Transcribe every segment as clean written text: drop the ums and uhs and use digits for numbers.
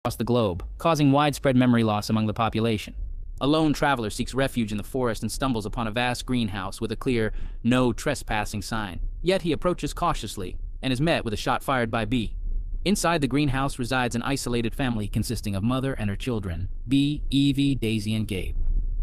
across the globe, causing widespread memory loss among the population. A lone traveler seeks refuge in the forest and stumbles upon a vast greenhouse with a clear, "No trespassing" sign. Yet he approaches cautiously and is met with a shot fired by B. Inside the greenhouse resides an isolated family consisting of mother and her children, B, Evie, Daisy, and Gabe.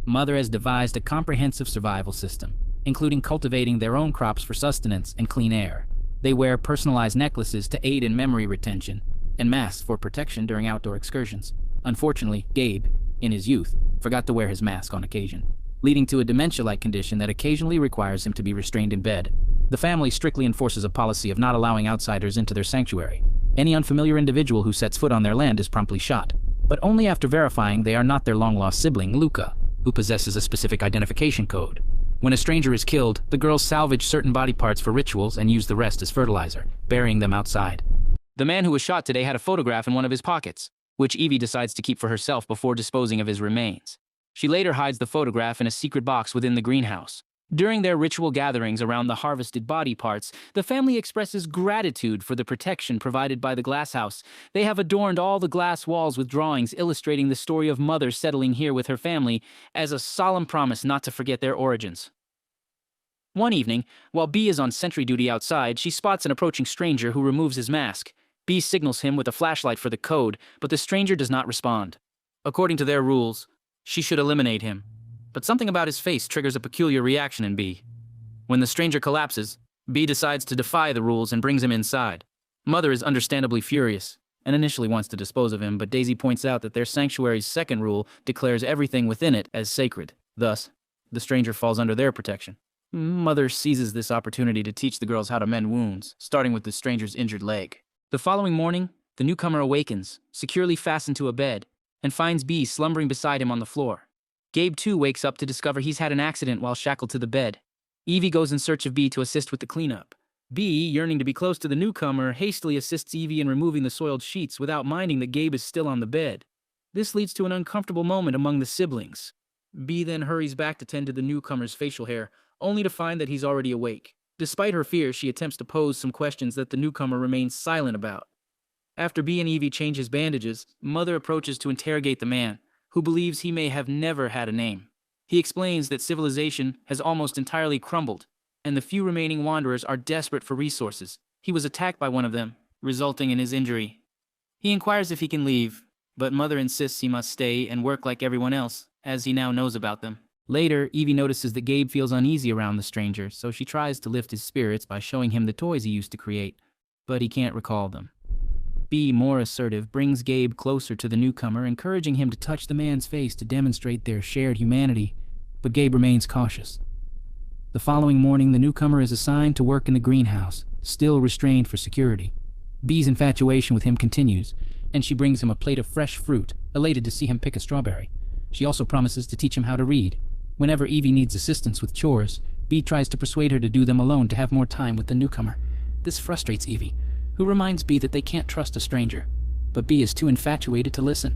Mother has devised a comprehensive survival system, including cultivating their own crops for sustenance and clean air. They wear personalized necklaces to aid in memory retention, and masks for protection during outdoor excursions. Unfortunately, Gabe, in his youth, forgot to wear his mask on occasion, leading to a dementia-like condition that occasionally requires him to be restrained in bed. The family strictly enforces a policy of not allowing outsiders into their sanctuary. Any unfamiliar individual who sets foot on their land is promptly shot, but only after verifying they are not their long-lost sibling, Luca, who possesses a specific identification code. When a stranger is killed, the girls salvage certain body parts for rituals and use the rest as fertilizer, burying them outside. The man who was shot today had a photograph in one of his pockets, which Evie decides to keep for herself before disposing of his remains. She later hides the photograph in a secret box within the greenhouse. During their ritual gatherings around the harvested body parts, the family expresses gratitude for the protection provided by the glass house. They have adorned all the glass walls with drawings illustrating the story of Mother settling here with her family as a solemn promise not to forget their origins. One evening, while B is on sentry duty outside, she spots an approaching stranger who removes his mask. B signals him with a flashlight for the code, but the stranger does not respond. According to their rules, she should eliminate him. But something about his face triggers a peculiar reaction in B. When the stranger collapses, B decides to defy the rules and brings him inside. Mother is understandably furious and initially wants to dispose of him, but Daisy points out that their sanctuary's second rule declares everything within it as sacred. Thus, the stranger falls under their protection. Mother seizes this opportunity to teach the girls how to mend wounds, starting with the stranger's injured leg. The following morning, the newcomer awakens, securely fastened to a bed, and finds B slumbering beside him on the floor. Gabe too wakes up to discover he's had an accident while shackled to the bed. Evie goes in search of B to assist with the cleanup. B, yearning to be close to the newcomer, hastily assists Evie in removing the soiled sheets without minding that Gabe is still on the bed. This leads to an uncomfortable moment among the siblings. B then hurries back to tend to the newcomer's facial hair, only to find that he's already awake. Despite her fear, she attempts to pose some questions that the newcomer remains silent about. After B and Evie change his bandages, Mother approaches to interrogate the man, who believes he may have never had a name. He explains that civilization has almost entirely crumbled, and the few remaining wanderers are desperate for resources. He was attacked by one of them, resulting in his injury. He inquires if he can leave, but Mother insists he must stay and work like everyone else, as he now knows about them. Later, Evie notices that Gabe feels uneasy around the stranger, so she tries to lift his spirits by showing him the toys he used to create, but he can't recall them. B, more assertive, brings Gabe closer to the newcomer, encouraging him to touch the man's face to demonstrate their shared humanity, but Gabe remains cautious. The following morning, the newcomer is assigned to work in the greenhouse, still restrained for security. B's infatuation with him continues, and she brings him a plate of fresh fruit, elated to see him pick a strawberry. She also promises to teach him how to read. Whenever Evie needs assistance with chores, B tries to persuade her to do them alone to have more time with the newcomer. This frustrates Evie, who reminds B that they can't trust a stranger, but B is too infatuated to listen.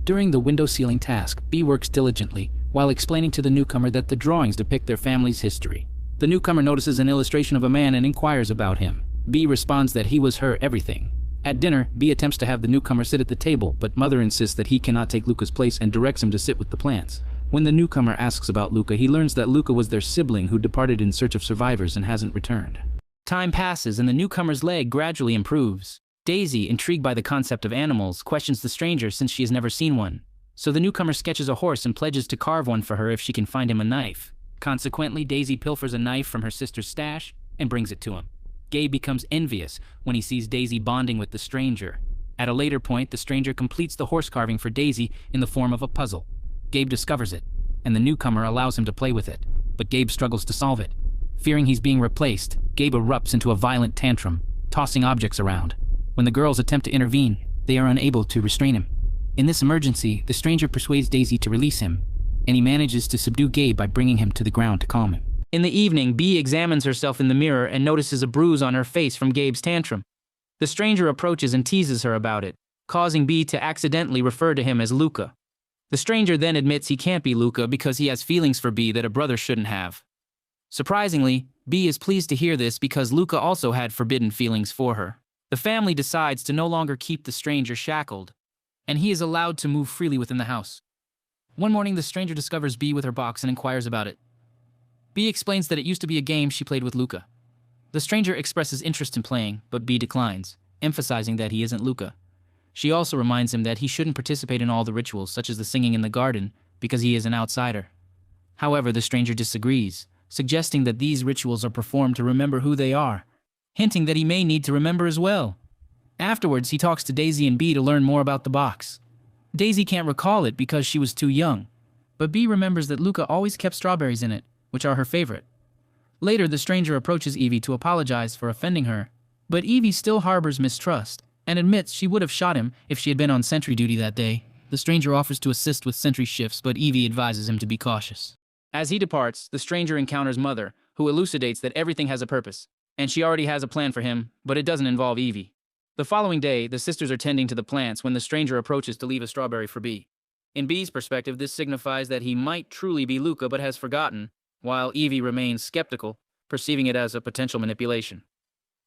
During the window sealing task, B works diligently, while explaining to the newcomer that the drawings depict their family's history. The newcomer notices an illustration of a man and inquires about him. B responds that he was her everything. At dinner, B attempts to have the newcomer sit at the table, but Mother insists that he cannot take Luca's place and directs him to sit with the plants. When the newcomer asks about Luca, he learns that Luca was their sibling who departed in search of survivors and hasn't returned. Time passes and the newcomer's leg gradually improves. Daisy, intrigued by the concept of animals, questions the stranger since she has never seen one. So the newcomer sketches a horse and pledges to carve one for her if she can find him a knife. Consequently, Daisy pilfers a knife from her sister's stash and brings it to him. Gabe becomes envious when he sees Daisy bonding with the stranger. At a later point, the stranger completes the horse carving for Daisy in the form of a puzzle. Gabe discovers it, and the newcomer allows him to play with it, but Gabe struggles to solve it. Fearing he's being replaced, Gabe erupts into a violent tantrum, tossing objects around. When the girls attempt to intervene, they are unable to restrain him. In this emergency, the stranger persuades Daisy to release him, and he manages to subdue Gabe by bringing him to the ground to calm him. In the evening, B examines herself in the mirror and notices a bruise on her face from Gabe's tantrum. The stranger approaches and teases her about it, causing B to accidentally refer to him as Luca. The stranger then admits he can't be Luca because he has feelings for B that a brother shouldn't have. Surprisingly, B is pleased to hear this because Luca also had forbidden feelings for her. The family decides to no longer keep the stranger shackled, and he is allowed to move freely within the house. One morning, the stranger discovers Bee with her box and inquires about it. Bee explains that it used to be a game she played with Luca. The stranger expresses interest in playing, but Bee declines, emphasizing that he isn't Luca. She also reminds him that he shouldn't participate in all the rituals, such as the singing in the garden, because he is an outsider. However, the stranger disagrees, suggesting that these rituals are performed to remember who they are, hinting that he may need to remember as well. Afterwards, he talks to Daisy and Bee to learn more about the box. Daisy can't recall it because she was too young, but Bee remembers that Luca always kept strawberries in it, which are her favorite. Later, the stranger approaches Evie to apologize for offending her, but Evie still harbors mistrust and admits she would have shot him if she had been on sentry duty that day. The stranger offers to assist with sentry shifts, but Evie advises him to be cautious. As he departs, the stranger encounters Mother, who elucidates that everything has a purpose, and she already has a plan for him, but it doesn't involve Evie. The following day, the sisters are tending to the plants when the stranger approaches to leave a strawberry for Bee. In Bee's perspective, this signifies that he might truly be Luca but has forgotten, while Evie remains skeptical, perceiving it as a potential manipulation.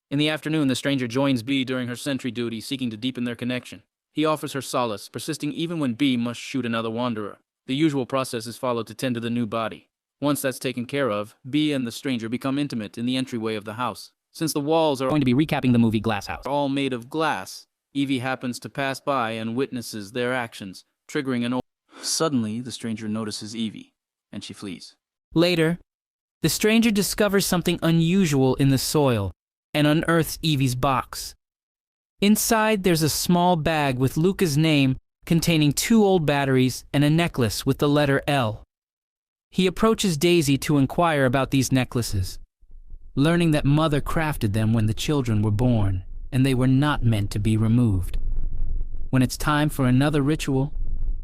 In the afternoon, the stranger joins Bee during her sentry duty, seeking to deepen their connection. He offers her solace, persisting even when Bee must shoot another wanderer. The usual process is followed to tend to the new body. Once that's taken care of, Bee and the stranger become intimate in the entryway of the house. Since the walls are Going to be recapping the movie Glass House. all made of glass, Evie happens to pass by and witnesses their actions, triggering an Suddenly, the stranger notices Evie, and she flees. Later, the stranger discovers something unusual in the soil and unearths Evie's box. Inside, there's a small bag with Luca's name containing 2 old batteries and a necklace with the letter L. He approaches Daisy to inquire about these necklaces, learning that Mother crafted them when the children were born, and they were not meant to be removed. When it's time for another ritual,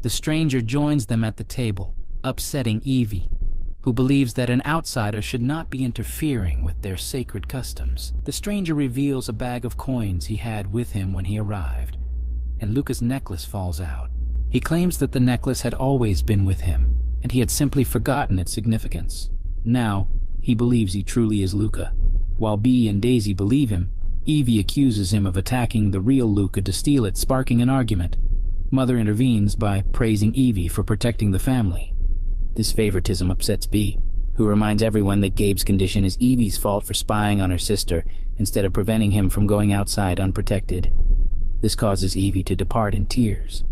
the stranger joins them at the table, upsetting Evie, who believes that an outsider should not be interfering with their sacred customs. The stranger reveals a bag of coins he had with him when he arrived, and Luca's necklace falls out. He claims that the necklace had always been with him, and he had simply forgotten its significance. Now, he believes he truly is Luca. While Bee and Daisy believe him, Evie accuses him of attacking the real Luca to steal it, sparking an argument. Mother intervenes by praising Evie for protecting the family. This favoritism upsets Bee, who reminds everyone that Gabe's condition is Evie's fault for spying on her sister instead of preventing him from going outside unprotected. This causes Evie to depart in tears.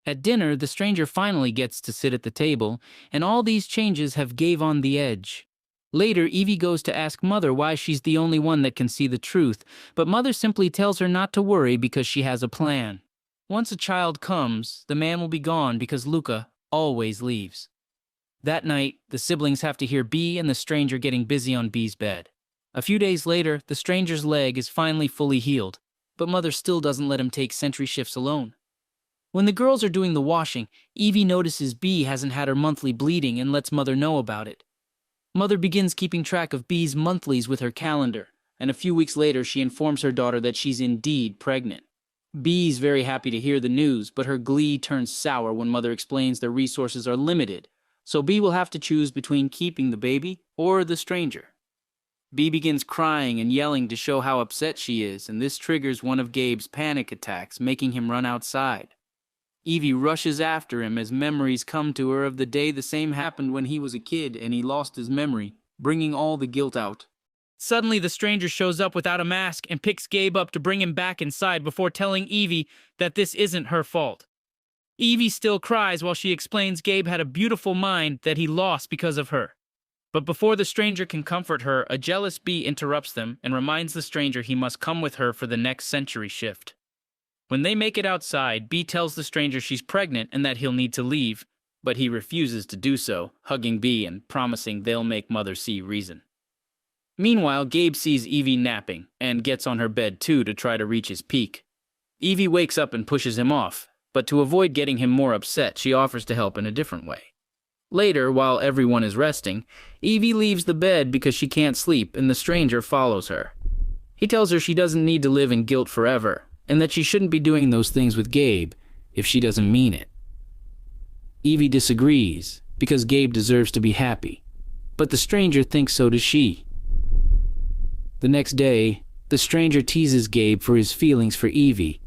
At dinner, the stranger finally gets to sit at the table, and all these changes have Gabe on the edge. Later, Evie goes to ask Mother why she's the only one that can see the truth, but Mother simply tells her not to worry because she has a plan. Once a child comes, the man will be gone because Luca always leaves. That night, the siblings have to hear Bee and the stranger getting busy on Bee's bed. A few days later, the stranger's leg is finally fully healed, but Mother still doesn't let him take sentry shifts alone. When the girls are doing the washing, Evie notices Bee hasn't had her monthly bleeding and lets Mother know about it. Mother begins keeping track of Bee's monthlies with her calendar, and a few weeks later she informs her daughter that she's indeed pregnant. Bee's very happy to hear the news, but her glee turns sour when Mother explains their resources are limited, so Bee will have to choose between keeping the baby or the stranger. Bee begins crying and yelling to show how upset she is, and this triggers one of Gabe's panic attacks, making him run outside. Evie rushes after him as memories come to her of the day the same happened when he was a kid and he lost his memory, bringing all the guilt out. Suddenly, the stranger shows up without a mask and picks Gabe up to bring him back inside before telling Evie that this isn't her fault. Evie still cries while she explains Gabe had a beautiful mind that he lost because of her. But before the stranger can comfort her, a jealous Bee interrupts them and reminds the stranger he must come with her for the next century shift. When they make it outside, Bee tells the stranger she's pregnant and that he'll need to leave, but he refuses to do so, hugging Bee and promising they'll make Mother see reason. Meanwhile, Gabe sees Evie napping and gets on her bed too to try to reach his peak. Evie wakes up and pushes him off, but to avoid getting him more upset, she offers to help in a different way. Later, while everyone is resting, Evie leaves the bed because she can't sleep and the stranger follows her. He tells her she doesn't need to live in guilt forever, and that she shouldn't be doing those things with Gabe if she doesn't mean it. Evie disagrees, because Gabe deserves to be happy, but the stranger thinks so does she. The next day, the stranger teases Gabe for his feelings for Evie,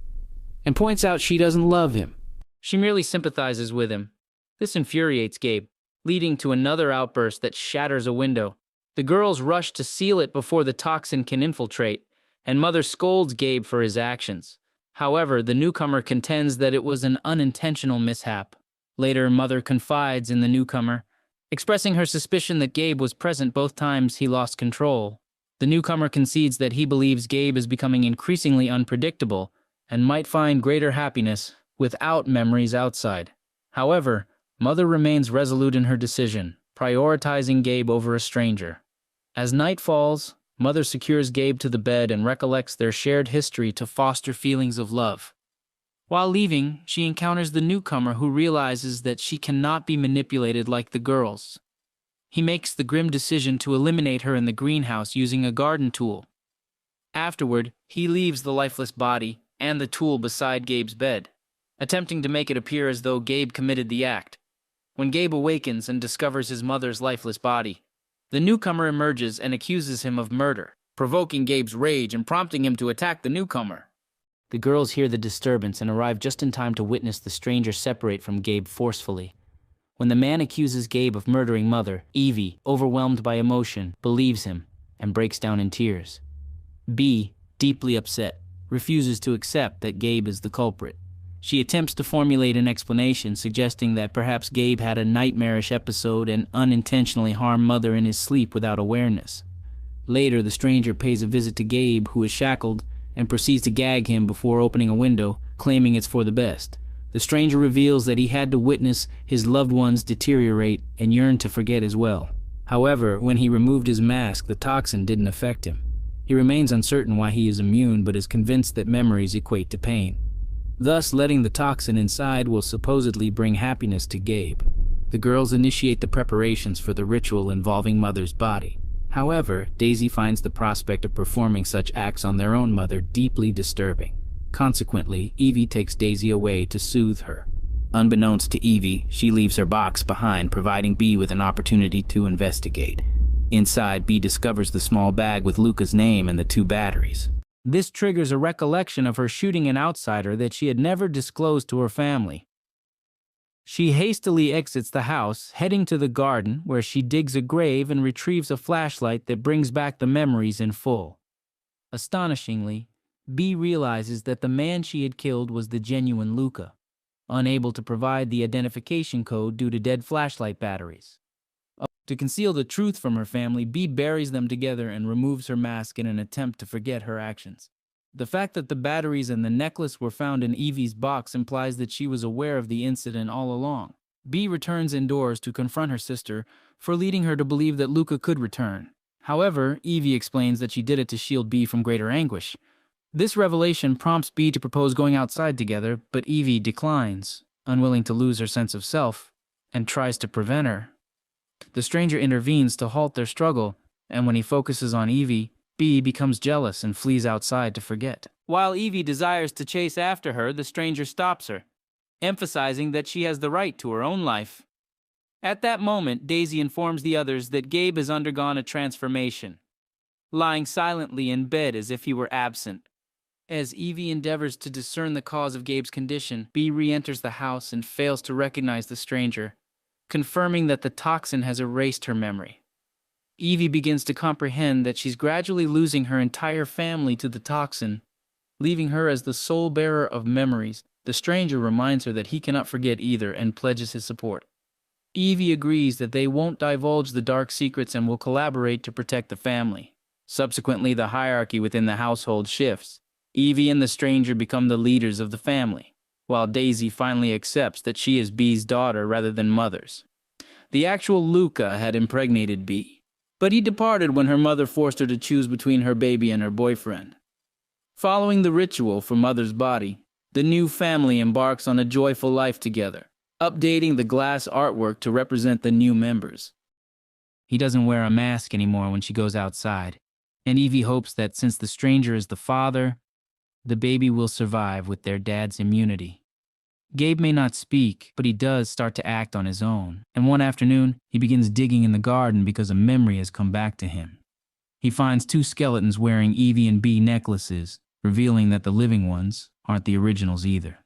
and points out she doesn't love him. She merely sympathizes with him. This infuriates Gabe, leading to another outburst that shatters a window. The girls rush to seal it before the toxin can infiltrate, and Mother scolds Gabe for his actions. However, the newcomer contends that it was an unintentional mishap. Later, Mother confides in the newcomer, expressing her suspicion that Gabe was present both times he lost control. The newcomer concedes that he believes Gabe is becoming increasingly unpredictable and might find greater happiness without memories outside. However, Mother remains resolute in her decision, prioritizing Gabe over a stranger. As night falls, Mother secures Gabe to the bed and recollects their shared history to foster feelings of love. While leaving, she encounters the newcomer who realizes that she cannot be manipulated like the girls. He makes the grim decision to eliminate her in the greenhouse using a garden tool. Afterward, he leaves the lifeless body and the tool beside Gabe's bed, attempting to make it appear as though Gabe committed the act. When Gabe awakens and discovers his mother's lifeless body, the newcomer emerges and accuses him of murder, provoking Gabe's rage and prompting him to attack the newcomer. The girls hear the disturbance and arrive just in time to witness the stranger separate from Gabe forcefully. When the man accuses Gabe of murdering Mother, Evie, overwhelmed by emotion, believes him and breaks down in tears. B, deeply upset, refuses to accept that Gabe is the culprit. She attempts to formulate an explanation, suggesting that perhaps Gabe had a nightmarish episode and unintentionally harmed Mother in his sleep without awareness. Later, the stranger pays a visit to Gabe, who is shackled, and proceeds to gag him before opening a window, claiming it's for the best. The stranger reveals that he had to witness his loved ones deteriorate and yearned to forget as well. However, when he removed his mask, the toxin didn't affect him. He remains uncertain why he is immune, but is convinced that memories equate to pain. Thus, letting the toxin inside will supposedly bring happiness to Gabe. The girls initiate the preparations for the ritual involving Mother's body. However, Daisy finds the prospect of performing such acts on their own mother deeply disturbing. Consequently, Evie takes Daisy away to soothe her. Unbeknownst to Evie, she leaves her box behind, providing B with an opportunity to investigate. Inside, B discovers the small bag with Luca's name and the 2 batteries. This triggers a recollection of her shooting an outsider that she had never disclosed to her family. She hastily exits the house, heading to the garden, where she digs a grave and retrieves a flashlight that brings back the memories in full. Astonishingly, B realizes that the man she had killed was the genuine Luca, unable to provide the identification code due to dead flashlight batteries. To conceal the truth from her family, B buries them together and removes her mask in an attempt to forget her actions. The fact that the batteries and the necklace were found in Evie's box implies that she was aware of the incident all along. B returns indoors to confront her sister for leading her to believe that Luca could return. However, Evie explains that she did it to shield B from greater anguish. This revelation prompts B to propose going outside together, but Evie declines, unwilling to lose her sense of self, and tries to prevent her. The stranger intervenes to halt their struggle, and when he focuses on Evie, B becomes jealous and flees outside to forget. While Evie desires to chase after her, the stranger stops her, emphasizing that she has the right to her own life. At that moment, Daisy informs the others that Gabe has undergone a transformation, lying silently in bed as if he were absent. As Evie endeavors to discern the cause of Gabe's condition, B re-enters the house and fails to recognize the stranger, confirming that the toxin has erased her memory. Evie begins to comprehend that she's gradually losing her entire family to the toxin, leaving her as the sole bearer of memories. The stranger reminds her that he cannot forget either and pledges his support. Evie agrees that they won't divulge the dark secrets and will collaborate to protect the family. Subsequently, the hierarchy within the household shifts. Evie and the stranger become the leaders of the family, while Daisy finally accepts that she is B's daughter rather than Mother's. The actual Luca had impregnated B, but he departed when her mother forced her to choose between her baby and her boyfriend. Following the ritual for Mother's body, the new family embarks on a joyful life together, updating the glass artwork to represent the new members. He doesn't wear a mask anymore when she goes outside, and Evie hopes that since the stranger is the father, the baby will survive with their dad's immunity. Gabe may not speak, but he does start to act on his own, and one afternoon, he begins digging in the garden because a memory has come back to him. He finds 2 skeletons wearing Evie and B necklaces, revealing that the living ones, aren't the originals either.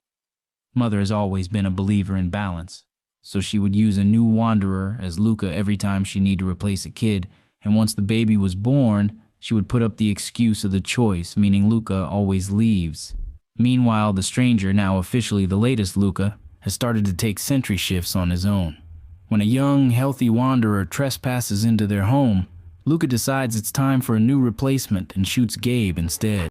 Mother has always been a believer in balance, so she would use a new wanderer as Luca every time she needed to replace a kid, and once the baby was born, she would put up the excuse of the choice, meaning Luca always leaves. Meanwhile, the stranger, now officially the latest Luca, has started to take sentry shifts on his own. When a young, healthy wanderer trespasses into their home, Luca decides it's time for a new replacement and shoots Gabe instead.